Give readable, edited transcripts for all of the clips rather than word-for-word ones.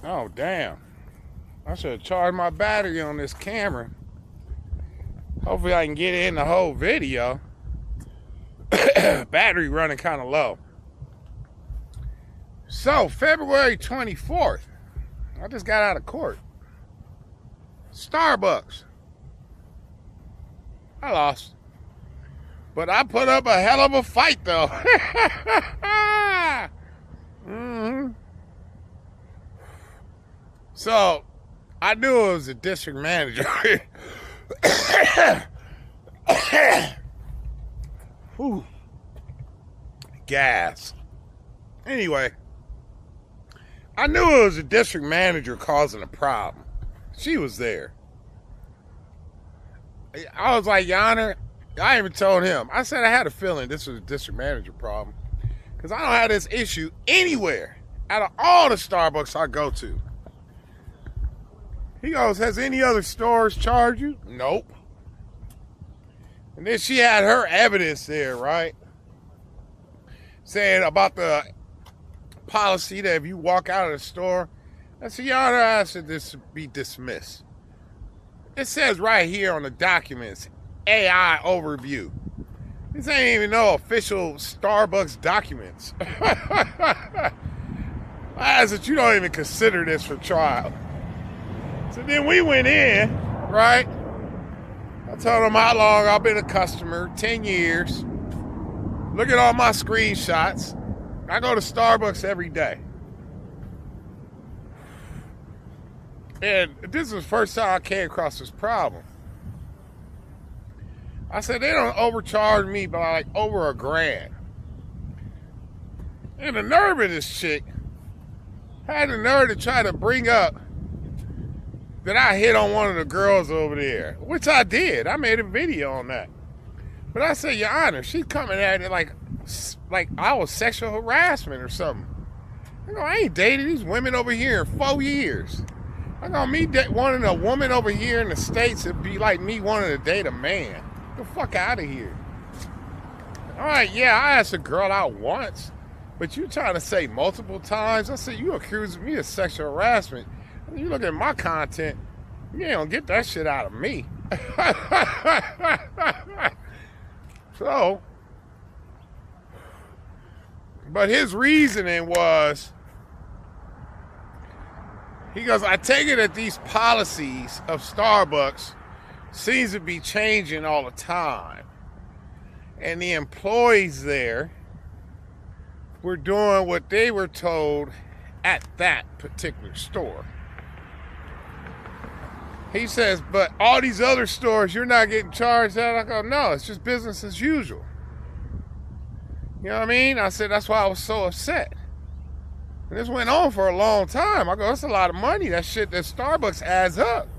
Oh, damn. I should have charged my battery on this camera. Hopefully I can get in the whole video. Battery running kind of low. So, February 24th, I just got out of court. Starbucks. I lost. But I put up a hell of a fight, though. Mm-hmm. So, I knew it was a district manager. Whew. Gas. Anyway, I knew it was a district manager causing a problem. She was there. I was like, Your Honor, I even told him. I said I had a feeling this was a district manager problem. Because I don't have this issue anywhere out of all the Starbucks I go to. He goes, has any other stores charged you? Nope. And then she had her evidence there, right? Saying about the policy that if you walk out of the store, I said, Your Honor, I said this be dismissed. It says right here on the documents, AI overview. This ain't even no official Starbucks documents. I said, you don't even consider this for trial. So then we went in, right? I told him how long I've been a customer, 10 years. Look at all my screenshots. I go to Starbucks every day. And this is the first time I came across this problem. I said, they don't overcharge me by like over $1,000. And the nerve of this chick had the nerve to try to bring up that I hit on one of the girls over there, which I did. I made a video on that. But I said, Your Honor, she's coming at it like I was sexual harassment or something. I go, I ain't dated these women over here in 4 years. I go, me wanting a woman over here in the States, it'd be like me wanting to date a man. Get the fuck out of here. All right, yeah, I asked a girl out once, but you trying to say multiple times. I said, you accusing me of sexual harassment. You look at my content, you ain't gonna get that shit out of me. So, but his reasoning was, he goes, I take it that these policies of Starbucks seems to be changing all the time. And the employees there were doing what they were told at that particular store. He says, but all these other stores, you're not getting charged that? I go, no, it's just business as usual. You know what I mean? I said, that's why I was so upset. And this went on for a long time. I go, that's a lot of money. That shit that Starbucks adds up.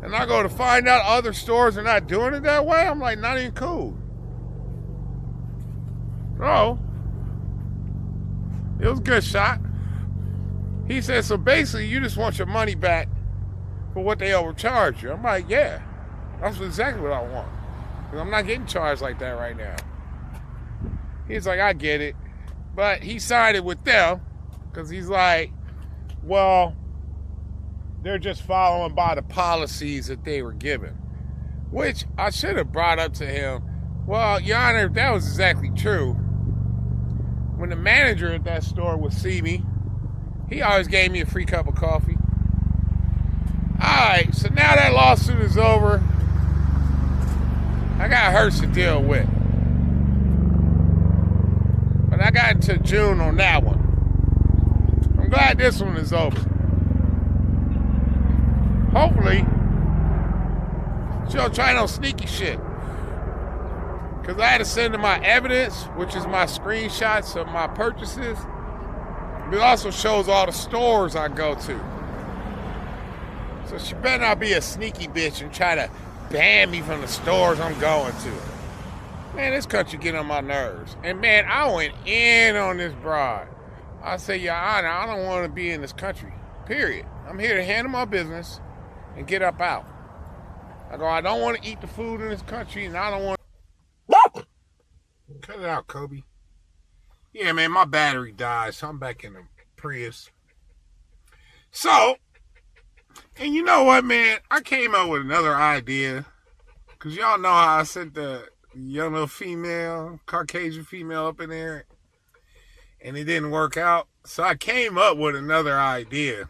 And I go to find out other stores are not doing it that way. I'm like, not even cool. So, it was a good shot. He said, so basically you just want your money back for what they overcharge you. I'm like, yeah, that's exactly what I want. Because I'm not getting charged like that right now. He's like, I get it. But he sided with them because he's like, well, they're just following by the policies that they were given. Which I should have brought up to him. Well, Your Honor, if that was exactly true, when the manager at that store would see me, he always gave me a free cup of coffee. Alright, so now that lawsuit is over, I got hers to deal with. But I got until June on that one. I'm glad this one is over. Hopefully, she don't try no sneaky shit. Because I had to send her my evidence, which is my screenshots of my purchases. It also shows all the stores I go to. So she better not be a sneaky bitch and try to ban me from the stores I'm going to. Man, this country get on my nerves. And man, I went in on this broad. I say, Your Honor, I don't want to be in this country. Period. I'm here to handle my business and get up out. I go, I don't want to eat the food in this country, and I don't want to... Cut it out, Kobe. Yeah, man, my battery died, so I'm back in the Prius. So, and you know what, man? I came up with another idea. Because y'all know how I sent the young little female, Caucasian female up in there. And it didn't work out. So I came up with another idea.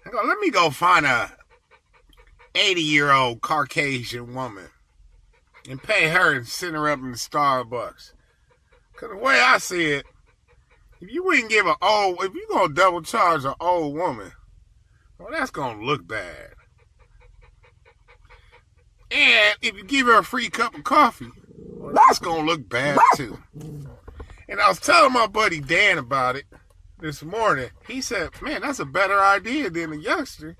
I go, let me go find a 80-year-old Caucasian woman and pay her and send her up in the Starbucks. Because the way I see it, if you wouldn't give if you're going to double charge an old woman, well, that's going to look bad. And if you give her a free cup of coffee, well, that's going to look bad too. And I was telling my buddy Dan about it this morning. He said, man, that's a better idea than a youngster.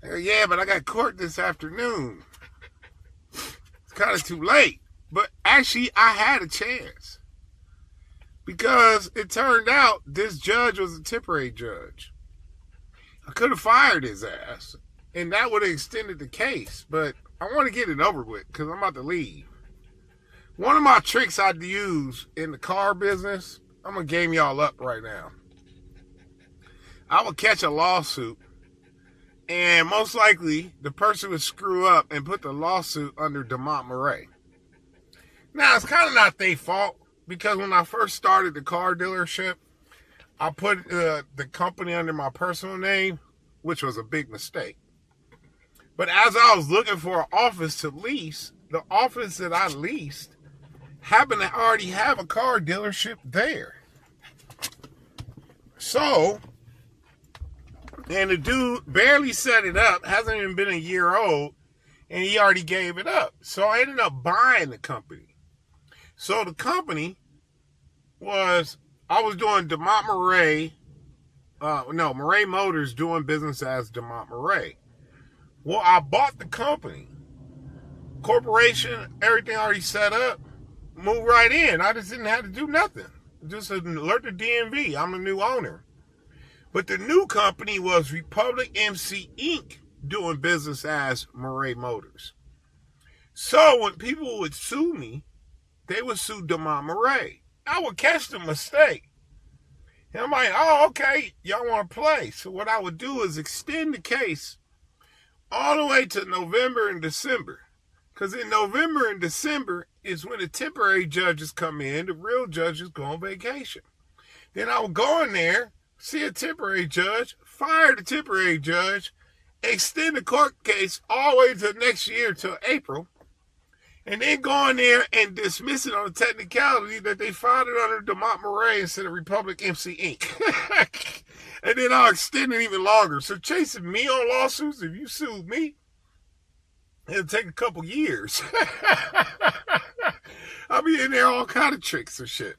I go, yeah, but I got court this afternoon. It's kind of too late. But actually, I had a chance. Because it turned out this judge was a temporary judge. I could have fired his ass. And that would have extended the case. But I want to get it over with because I'm about to leave. One of my tricks I use in the car business, I'm going to game y'all up right now. I would catch a lawsuit. And most likely, the person would screw up and put the lawsuit under DeMontMoret. Now, it's kind of not their fault. Because when I first started the car dealership, I put the company under my personal name, which was a big mistake. But as I was looking for an office to lease, the office that I leased happened to already have a car dealership there. So, and the dude barely set it up, hasn't even been a year old, and he already gave it up. So I ended up buying the company. So the company I was doing DeMontMoret, Moret Motors doing business as DeMontMoret. Well, I bought the company. Corporation, everything already set up, moved right in. I just didn't have to do nothing. Just alert the DMV. I'm the new owner. But the new company was Republic MC Inc. doing business as Moret Motors. So when people would sue me, they would sue DeMontMoret. I would catch the mistake. And I'm like, oh, okay, y'all want to play. So what I would do is extend the case all the way to November and December. Because in November and December is when the temporary judges come in. The real judges go on vacation. Then I would go in there, see a temporary judge, fire the temporary judge, extend the court case all the way to next year till April. And then go in there and dismiss it on the technicality that they filed it under DeMontMoret instead of Republic MC Inc. And then I'll extend it even longer. So chasing me on lawsuits, if you sue me, it'll take a couple years. I'll be in there all kind of tricks and shit.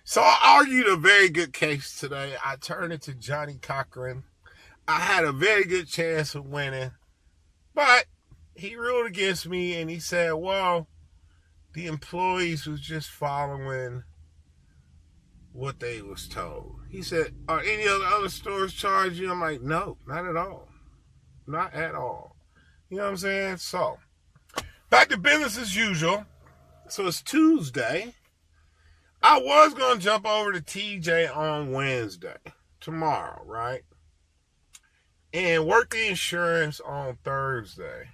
So I argued a very good case today. I turned it to Johnny Cochran. I had a very good chance of winning. But he ruled against me, and he said, well, the employees was just following what they was told. He said, are any other stores charging you? I'm like, no, not at all. Not at all. You know what I'm saying? So, back to business as usual. So it's Tuesday. I was going to jump over to TJ on Wednesday, tomorrow, right? And work the insurance on Thursday.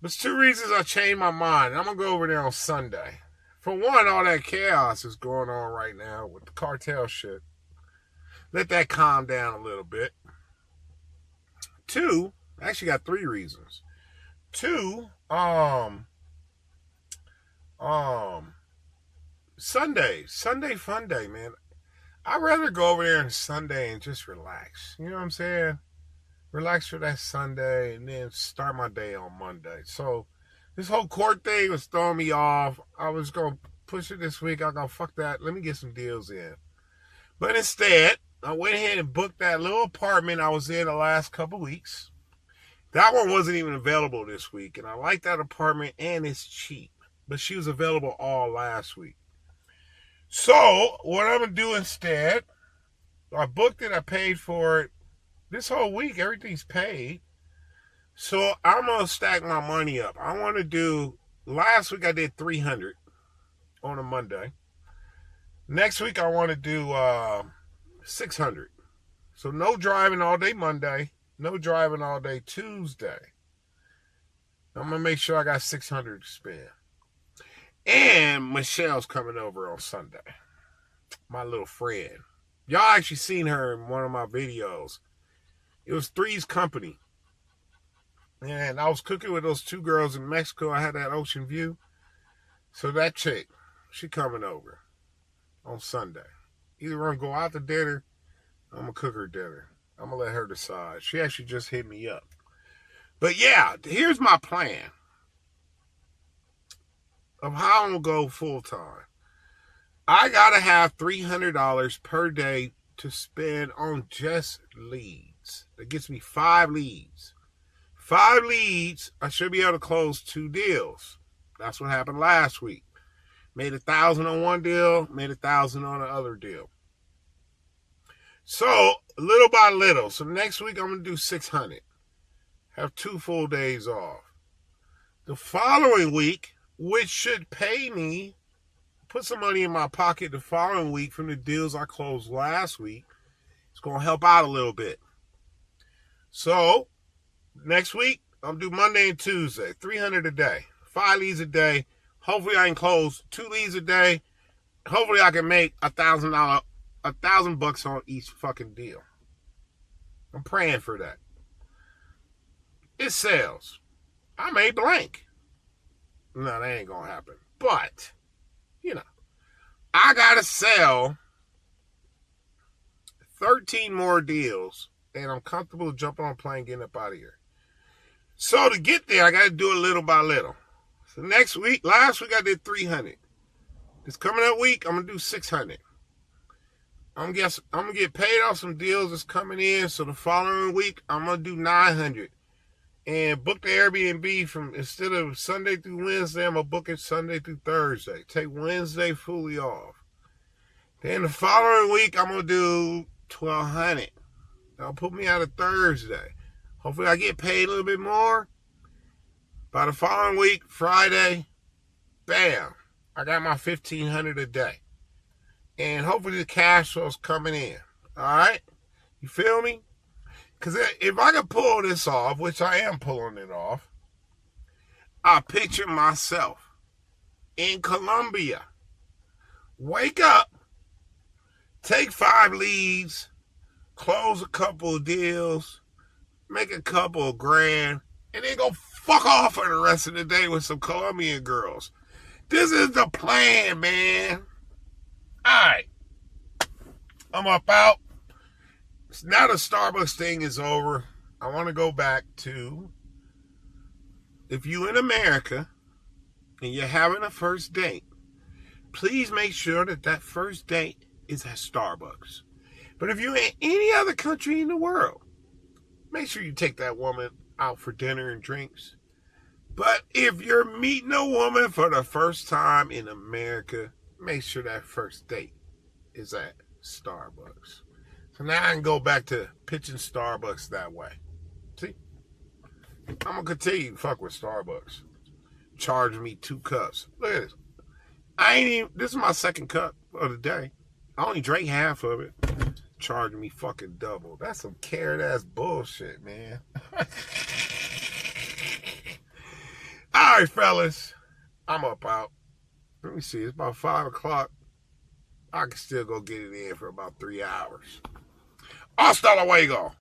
There's two reasons I changed my mind. I'm going to go over there on Sunday. For one, all that chaos is going on right now with the cartel shit. Let that calm down a little bit. Two, I actually got three reasons. Two, Sunday fun day, man. I'd rather go over there on Sunday and just relax. You know what I'm saying? Relax for that Sunday and then start my day on Monday. So this whole court thing was throwing me off. I was going to push it this week. I go, fuck that. Let me get some deals in. But instead, I went ahead and booked that little apartment I was in the last couple weeks. That one wasn't even available this week. And I like that apartment and it's cheap. But she was available all last week. So what I'm going to do instead, I booked it. I paid for it. This whole week, everything's paid. So I'm going to stack my money up. I want to do, last week I did 300 on a Monday. Next week I want to do 600. So no driving all day Monday, no driving all day Tuesday. I'm going to make sure I got 600 to spend. And Michelle's coming over on Sunday. My little friend. Y'all actually seen her in one of my videos. It was Three's Company. And I was cooking with those two girls in Mexico. I had that ocean view. So that chick, she coming over on Sunday. Either we're going to go out to dinner, I'm going to cook her dinner. I'm going to let her decide. She actually just hit me up. But yeah, here's my plan of how I'm going to go full time. I got to have $300 per day to spend on just leads. That gets me 5 leads. 5 leads, I should be able to close 2 deals. That's what happened last week. Made $1,000 on one deal, made $1,000 on the other deal. So, little by little. So next week I'm going to do 600. Have 2 full days off. The following week, which should pay me, put some money in my pocket the following week from the deals I closed last week. It's going to help out a little bit. So, next week, I'm going to do Monday and Tuesday. 300 a day. 5 leads a day. Hopefully I can close 2 leads a day. Hopefully I can make $1,000 on each fucking deal. I'm praying for that. It sells. I made blank. No, that ain't gonna happen. But, I gotta sell 13 more deals, and I'm comfortable jumping on a plane, getting up out of here. So to get there, I gotta do it little by little. So last week I did 300. This coming up week, I'm gonna do 600. I'm gonna get paid off some deals that's coming in. So the following week, I'm gonna do 900. And book the Airbnb from, instead of Sunday through Wednesday, I'm going to book it Sunday through Thursday. Take Wednesday fully off. Then the following week, I'm going to do 1,200. That'll put me out of Thursday. Hopefully I get paid a little bit more. By the following week, Friday, bam, I got my 1,500 a day. And hopefully the cash flow's coming in. All right? You feel me? Because if I can pull this off, which I am pulling it off, I picture myself in Colombia. Wake up, take 5 leads, close a couple of deals, make a couple of grand, and then go fuck off for the rest of the day with some Colombian girls. This is the plan, man. All right. I'm up out. Now the Starbucks thing is over. I want to go back to, if you in America and you're having a first date, please make sure that first date is at Starbucks. But if you're in any other country in the world, make sure you take that woman out for dinner and drinks. But if you're meeting a woman for the first time in America, make sure that first date is at Starbucks. So now I can go back to pitching Starbucks that way. See? I'm going to continue to fuck with Starbucks. Charge me 2 cups. Look at this. This is my 2nd cup of the day. I only drank half of it. Charging me fucking double. That's some carrot ass bullshit, man. All right, fellas. I'm up out. Let me see. It's about 5 o'clock. I can still go get it in for about 3 hours. Hasta luego.